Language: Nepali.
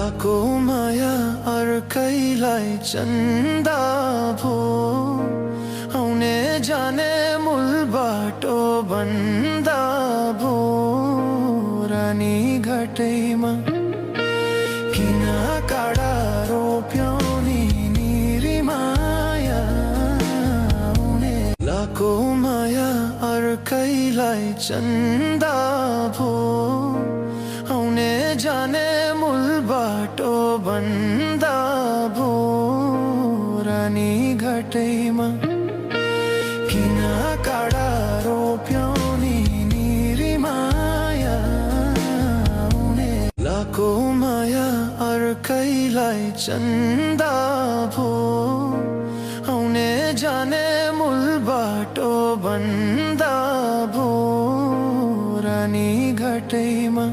लाखो माया अर्कैलाई चन्दा भो आउने जाने मूल बाटो बन्दा भो रानी घाटैमा किन काडा रोप्यौ नि निरी माया आउने लाखो माया अर्कैलाई चन्दा भो आउने जाने मूल बाटो बन्दा भो रानी घाटैमा किन काडा रोप्यौ नि निरी माया आउने लाखो माया अर्कैलाई चन्दा भो आउने जाने मूल बाटो बन्दा भो रानी घाटैमा।